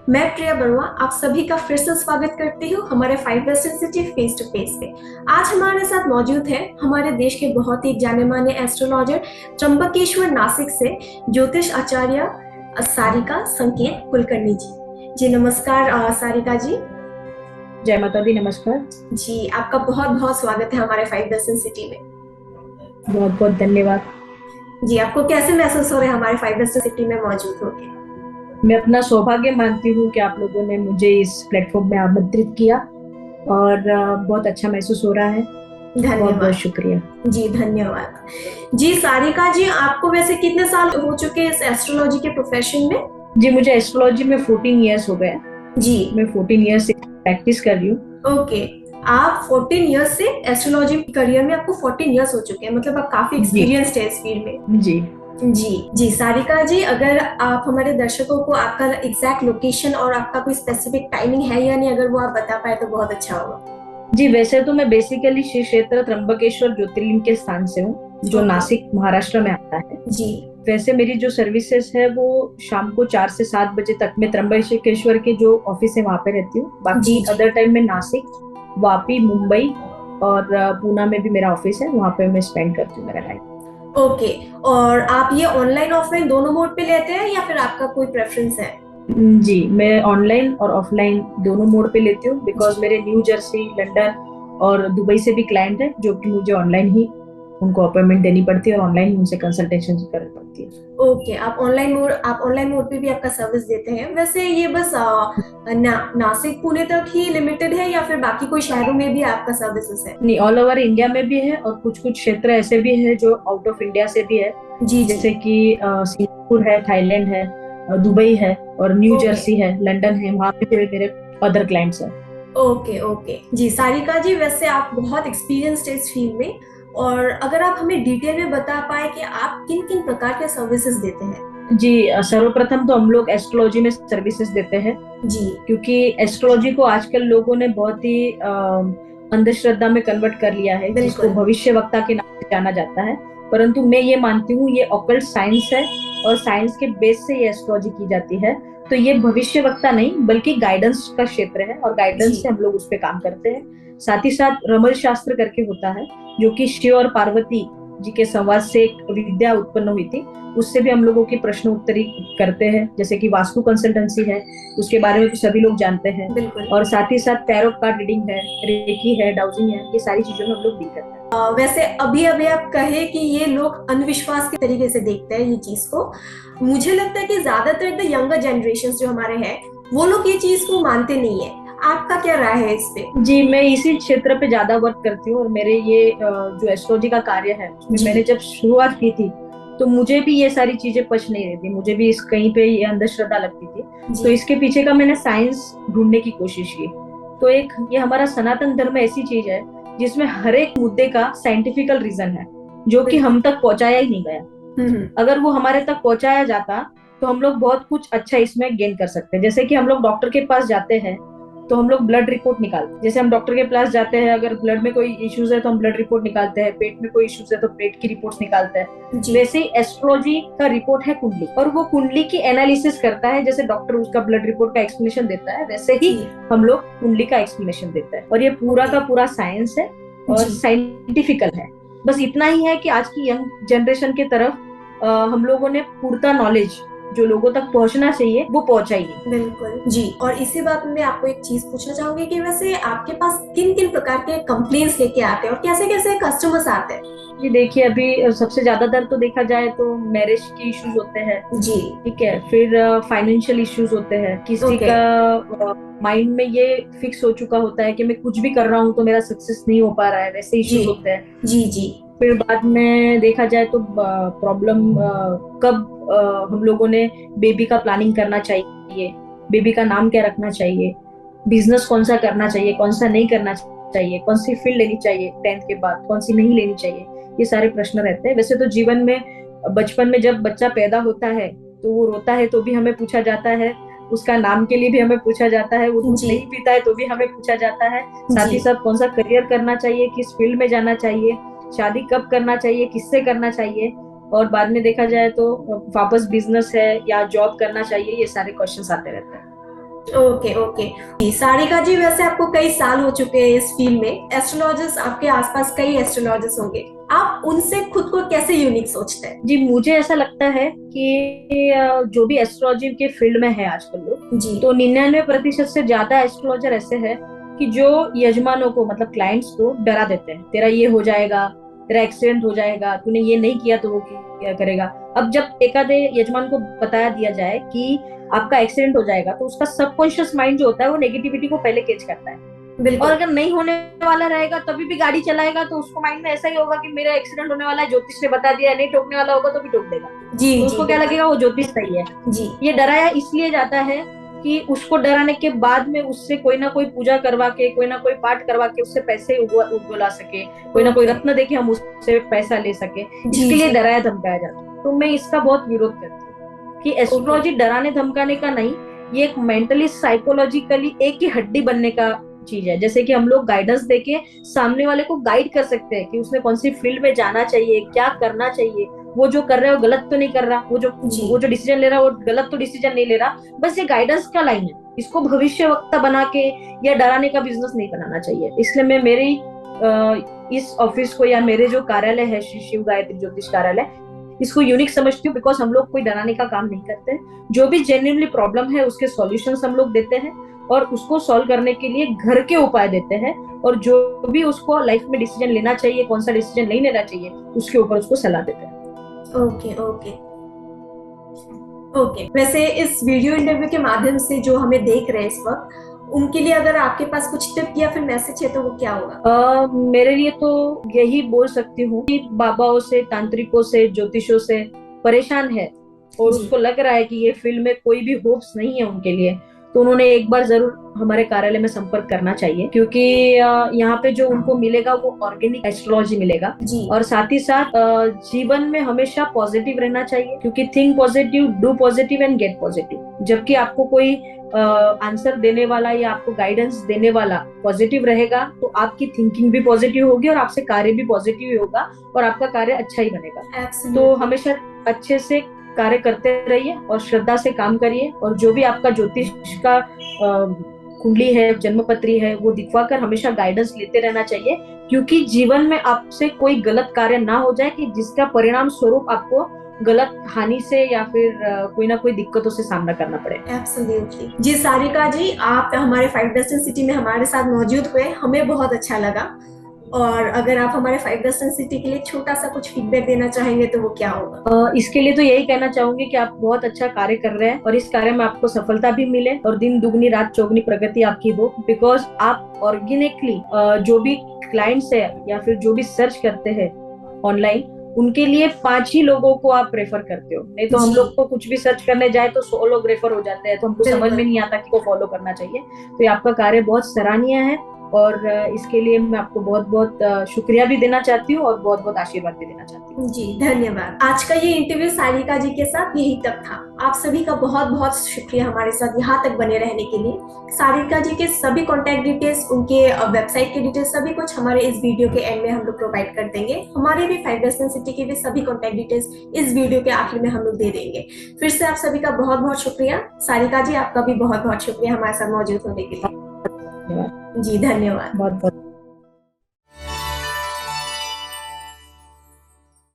मैं प्रिया बरुआ आप सभी का फिर से स्वागत करती हूँ हमारे five western city face to face पे। आज हमारे साथ मौजूद है हमारे देश के बहुत ही जाने माने एस्ट्रोलॉजर त्र्यंबकेश्वर नासिक से ज्योतिष आचार्य सारिका संकेत कुलकर्णी जी। जी नमस्कार सारिका जी। जय माता दी। नमस्कार। जी आपका बहुत बहुत स्वागत है हमारे फाइव वेस्टर्न सिटी में। बहुत बहुत धन्यवाद। जी आपको कैसे महसूस हो रहा है हमारे फाइव वेस्टर्न सिटी में मौजूद होकर? मैं अपना सौभाग्य मानती हूँ कि आप लोगों ने मुझे इस प्लेटफॉर्म में आमंत्रित किया और बहुत अच्छा महसूस हो रहा है। बहुत बहुत धन्यवाद। शुक्रिया। जी धन्यवाद। जी सारिका जी, आपको वैसे कितने साल हो चुके हैं इस एस्ट्रोलॉजी के प्रोफेशन में? जी मुझे एस्ट्रोलॉजी में 14 इयर्स हो गए। जी मैं 14 इयर्स से प्रैक्टिस कर रही हूँ। ओके। आप 14 इयर्स से एस्ट्रोलॉजी करियर में आपको 14 इयर्स हो चुके हैं, मतलब आप काफी जी एक्सपीरियंस्ड है इस फील्ड में। जी। जी जी सारिका जी, अगर आप हमारे दर्शकों को आपका एग्जैक्ट लोकेशन और आपका कोई स्पेसिफिक टाइमिंग है या नहीं, अगर वो आप बता पाए तो बहुत अच्छा होगा। जी वैसे तो मैं बेसिकली श्री क्षेत्र त्र्यंबकेश्वर ज्योतिर्लिंग के स्थान से हूँ, जो ओके। नासिक महाराष्ट्र में आता है। जी वैसे मेरी जो सर्विसेज है वो शाम को 4 से 7 बजे तक मैं त्र्यंबकेश्वर के जो ऑफिस है वहां पे रहती हूँ। जी बाकी जी अदर टाइम में नासिक, वापी, मुंबई और पूना में भी मेरा ऑफिस है, वहां पे मैं स्पेंड करती हूँ मेरा टाइम। ओके। और आप ये ऑनलाइन ऑफलाइन दोनों मोड पे लेते हैं या फिर आपका कोई प्रेफरेंस है? जी मैं ऑनलाइन और ऑफलाइन दोनों मोड पे लेती हूँ, बिकॉज जी मेरे न्यू जर्सी, लंदन और दुबई से भी क्लाइंट है, जो कि मुझे ऑनलाइन ही उनको अपॉइंटमेंट देनी पड़ती है और ऑनलाइन ही उनसे कंसल्टेशन करनी पड़ती है। ओके। आप ऑनलाइन मोड पे भी आपका सर्विस देते हैं? वैसे ये बस नासिक पुणे तक ही लिमिटेड है या फिर बाकी कोई शहरों में भी आपका सर्विसेज है? नहीं, ऑल ओवर इंडिया में भी है और कुछ कुछ क्षेत्र ऐसे भी है जो आउट ऑफ इंडिया से भी है। जी जी। जैसे कि सिंगापुर है, थाईलैंड है, दुबई है और न्यू ओके जर्सी है, लंदन है, वहां पे भी मेरे अदर क्लाइंट्स हैं। ओके। ओके जी सारिका जी, वैसे आप बहुत एक्सपीरियंस्ड है इस फील्ड में, और अगर आप हमें डिटेल में बता पाए कि आप किन किन प्रकार के सर्विसेज देते हैं? जी सर्वप्रथम तो हम लोग एस्ट्रोलॉजी में सर्विसेज देते हैं, जी क्योंकि एस्ट्रोलॉजी को आजकल लोगों ने बहुत ही अंधश्रद्धा में कन्वर्ट कर लिया है, जिसको बिल्कुल। भविष्यवक्ता के नाम से जाना जाता है। परंतु मैं ये मानती हूँ ये ऑकल्ट साइंस है और साइंस के बेस से ये एस्ट्रोलॉजी की जाती है। तो ये भविष्यवक्ता नहीं बल्कि गाइडेंस का क्षेत्र है और जी गाइडेंस से हम लोग उस पर काम करते हैं। साथ ही साथ रमल शास्त्र करके होता है, जो कि शिव और पार्वती जी के संवाद से एक विद्या उत्पन्न हुई थी, उससे भी हम लोगों की प्रश्न उत्तरी करते हैं। जैसे कि वास्तु कंसल्टेंसी है, उसके बारे में तो सभी लोग जानते हैं। बिल्कुल। और साथ ही साथ टैरो कार्ड रीडिंग है, रेकी है, डाउजिंग है, ये सारी चीजों में हम लोग डील करते हैं। वैसे अभी अभी आप कहे कि ये लोग अंधविश्वास के तरीके से देखते हैं ये चीज को, मुझे लगता है कि ज्यादातर द यंगर जनरेशन जो हमारे हैं वो लोग ये चीज को मानते नहीं है। आपका क्या राय है इस पे? जी मैं इसी क्षेत्र पे ज्यादा वर्क करती हूँ और मेरे ये जो एस्ट्रोलॉजी का कार्य है उसमें जी मैंने जब शुरुआत की थी तो मुझे भी ये सारी चीजें पच नहीं रही थी, मुझे भी इस कहीं पे ये अंधश्रद्धा लगती थी। तो जी इसके पीछे का मैंने साइंस ढूंढने की कोशिश की। तो एक ये हमारा सनातन धर्म ऐसी चीज है जिसमें हर एक मुद्दे का साइंटिफिकल रीजन है, जो कि बिल्कुल। हम तक पहुंचाया ही नहीं गया। हम्म। अगर वो हमारे तक पहुंचाया जाता तो हम लोग बहुत कुछ अच्छा इसमें गेन कर सकते हैं। जैसे कि हम लोग डॉक्टर के पास जाते हैं तो हम लोग ब्लड रिपोर्ट निकालते हैं। जैसे हम डॉक्टर के पास जाते हैं, अगर ब्लड में कोई इश्यूज है तो हम ब्लड रिपोर्ट निकालते हैं, पेट में कोई इश्यूज है तो पेट की रिपोर्ट्स निकालते हैं। जी वैसे ही एस्ट्रोलॉजी का रिपोर्ट है कुंडली, और वो कुंडली की एनालिसिस करता है। जैसे डॉक्टर उसका ब्लड रिपोर्ट का एक्सप्लेनेशन देता है, वैसे ही जी। हम लोग कुंडली का एक्सप्लेनेशन देते हैं। और ये पूरा ओके। का पूरा साइंस है और जी साइंटिफिकल है। बस इतना ही है कि आज की यंग जनरेशन की तरफ हम लोगों ने पूर्ता नॉलेज जो लोगों तक पहुंचना चाहिए वो पहुंचा ही नहीं। बिल्कुल। जी, और इसी बात में मैं आपको एक चीज पूछना चाहूंगी कि वैसे आपके पास किन किन प्रकार के कंप्लेंट्स लेके आते हैं और कैसे कैसे कस्टमर्स आते हैं? जी देखिए, अभी सबसे ज्यादातर तो देखा जाए तो मैरिज के इश्यूज होते हैं। जी। ठीक है, फिर फाइनेंशियल इश्यूज होते हैं। किसी ओके। का माइंड में ये फिक्स हो चुका होता है कि मैं कुछ भी कर रहा हूँ तो मेरा सक्सेस नहीं हो पा रहा है, वैसे जी इश्यूज होते हैं। जी जी। फिर बाद में देखा जाए तो प्रॉब्लम कब हम लोगों ने बेबी का प्लानिंग करना चाहिए, बेबी का नाम क्या रखना चाहिए, बिजनेस कौन सा करना चाहिए, कौन सा नहीं करना चाहिए, कौन सी फील्ड लेनी चाहिए 10th के बाद, कौन सी नहीं लेनी चाहिए, ये सारे प्रश्न रहते हैं। वैसे तो जीवन में बचपन में जब बच्चा पैदा होता है तो वो रोता है तो भी हमें पूछा जाता है, उसका नाम के लिए भी हमें पूछा जाता है, वो दूध जी नहीं पीता है तो भी हमें पूछा जाता है। साथ जी। ही साथ कौन सा करियर करना चाहिए, किस फील्ड में जाना चाहिए, शादी कब करना चाहिए, किससे करना चाहिए, और बाद में देखा जाए तो वापस बिजनेस है या जॉब करना चाहिए, ये सारे क्वेश्चंस आते रहते हैं। ओके ओके जी, सारिका जी, वैसे आपको कई साल हो चुके हैं इस फील्ड में। एस्ट्रोलॉजर्स आपके आसपास कई एस्ट्रोलॉजर्स होंगे, आप उनसे खुद को कैसे यूनिक सोचते हैं? जी, मुझे ऐसा लगता है कि जो भी एस्ट्रोलॉजी के फील्ड में है आजकल लोग, जी तो 99% से ज्यादा एस्ट्रोलॉजर ऐसे हैं कि जो यजमानों को, मतलब क्लाइंट्स को डरा देते हैं। तेरा ये हो जाएगा, तेरा एक्सीडेंट हो जाएगा, तूने ये नहीं किया तो वो क्या करेगा। अब जब एक आधे यजमान को बताया दिया जाए कि आपका एक्सीडेंट हो जाएगा, तो उसका सबकॉन्शियस माइंड जो होता है वो नेगेटिविटी को पहले कैच करता है। और बिल्कुल। अगर नहीं होने वाला रहेगा तभी भी गाड़ी चलाएगा, तो उसको माइंड में ऐसा ही होगा कि मेरा एक्सीडेंट होने वाला है, ज्योतिष ने बता दिया है, नहीं ठोकने वाला होगा तो भी ठोक देगा। जी तो जी उसको क्या लगेगा, बिल्कुल। वो ज्योतिष सही है। जी ये डराया इसलिए जाता है कि उसको डराने के बाद में उससे कोई ना कोई पूजा करवा के, कोई ना कोई पाठ करवा के उससे पैसे उगला सके, कोई ना कोई ओके। रत्न देके हम उससे पैसा ले सके। जी इसके लिए जी। डराया धमकाया जाता है। तो मैं इसका बहुत विरोध करती हूँ कि ओके। एस्ट्रोलॉजी डराने धमकाने का नहीं, ये एक मेंटली साइकोलॉजिकली एक ही हड्डी बनने का चीज है। जैसे कि हम लोग गाइडेंस देके सामने वाले को गाइड कर सकते हैं कि उसने कौन सी फील्ड में जाना चाहिए, क्या करना चाहिए, वो जो कर रहा है वो गलत तो नहीं कर रहा, जी वो जो डिसीजन ले रहा है वो गलत तो डिसीजन नहीं ले रहा। बस ये गाइडेंस का लाइन है, इसको भविष्य वक्ता बना के या डराने का बिजनेस नहीं बनाना चाहिए। इसलिए मैं मेरी इस ऑफिस को या मेरे जो कार्यालय है श्री शिव गायत्री ज्योतिष कार्यालय, इसको यूनिक समझती हूँ। बिकॉज हम लोग कोई डराने का काम नहीं करते, जो भी जेन्युइनली प्रॉब्लम है उसके सॉल्यूशंस हम लोग देते हैं और उसको सॉल्व करने के लिए घर के उपाय देते हैं। और जो भी उसको लाइफ में डिसीजन लेना चाहिए, कौन सा डिसीजन नहीं लेना चाहिए, उसके ऊपर उसको सलाह देते हैं। Okay okay okay. वैसे इस वीडियो इंटरव्यू के माध्यम से जो हमें देख रहे हैं इस वक्त, उनके लिए अगर आपके पास कुछ टिप या फिर मैसेज है तो वो क्या होगा? मेरे लिए तो यही बोल सकती हूँ कि बाबाओं से, तांत्रिकों से, ज्योतिषों से परेशान है और जी उसको लग रहा है कि ये फील्ड में कोई भी होप्स नहीं है उनके लिए, तो उन्होंने एक बार जरूर हमारे कार्यालय में संपर्क करना चाहिए। क्योंकि यहाँ पे जो उनको मिलेगा वो ऑर्गेनिक एस्ट्रोलॉजी मिलेगा। जी और साथ ही साथ जीवन में हमेशा पॉजिटिव रहना चाहिए, क्योंकि think positive, do positive and gate positive. जबकि आपको कोई आंसर देने वाला या आपको गाइडेंस देने वाला पॉजिटिव रहेगा, तो आपकी थिंकिंग भी पॉजिटिव होगी और आपसे कार्य भी पॉजिटिव ही होगा और आपका कार्य अच्छा ही बनेगा। तो एब्सोल्युटली। हमेशा अच्छे से कार्य करते रहिए और श्रद्धा से काम करिए। और जो भी आपका ज्योतिष का कुंडली है, जन्मपत्री है, वो दिखवाकर हमेशा गाइडेंस लेते रहना चाहिए। क्योंकि जीवन में आपसे कोई गलत कार्य ना हो जाए कि जिसका परिणाम स्वरूप आपको गलत हानि से या फिर कोई ना कोई दिक्कतों से सामना करना पड़े। एब्सोल्युटली जी, सारिका जी, आप हमारे 5 सिटी में हमारे साथ मौजूद हुए, हमें बहुत अच्छा लगा। और अगर आप हमारे 5 सिटी के लिए छोटा सा कुछ फीडबैक देना चाहेंगे तो वो क्या होगा? इसके लिए तो यही कहना चाहूंगी कि आप बहुत अच्छा कार्य कर रहे हैं और इस कार्य में आपको सफलता भी मिले और दिन दुगनी रात चौगनी प्रगति आपकी हो। बिकॉज आप ऑर्गेनिकली जो भी क्लाइंट्स है या फिर जो भी सर्च करते हैं ऑनलाइन, उनके लिए 5 ही लोगों को आप रेफर करते हो। नहीं तो हम लोग को कुछ भी सर्च करने जाए तो 100 लोग रेफर हो जाते हैं, तो हमको समझ में नहीं आता कि को फॉलो करना चाहिए। तो ये आपका कार्य बहुत सराहनीय है और इसके लिए मैं आपको बहुत बहुत शुक्रिया भी देना चाहती हूँ और बहुत बहुत आशीर्वाद भी देना चाहती हूँ। जी धन्यवाद। आज का ये इंटरव्यू सारिका जी के साथ यही तक था। आप सभी का बहुत बहुत शुक्रिया हमारे साथ यहाँ तक बने रहने के लिए। सारिका जी के सभी कॉन्टैक्ट डिटेल्स, उनके वेबसाइट के डिटेल्स, सभी कुछ हमारे इस वीडियो के एंड में हम लोग प्रोवाइड कर देंगे। हमारे भी 5 सिटी के भी सभी कॉन्टैक्ट डिटेल्स इस वीडियो के आखिर में हम लोग दे देंगे। फिर से आप सभी का बहुत बहुत शुक्रिया। सारिका जी, आपका भी बहुत बहुत शुक्रिया हमारे साथ मौजूद होने के लिए। जी धन्यवाद। बहुत बहुत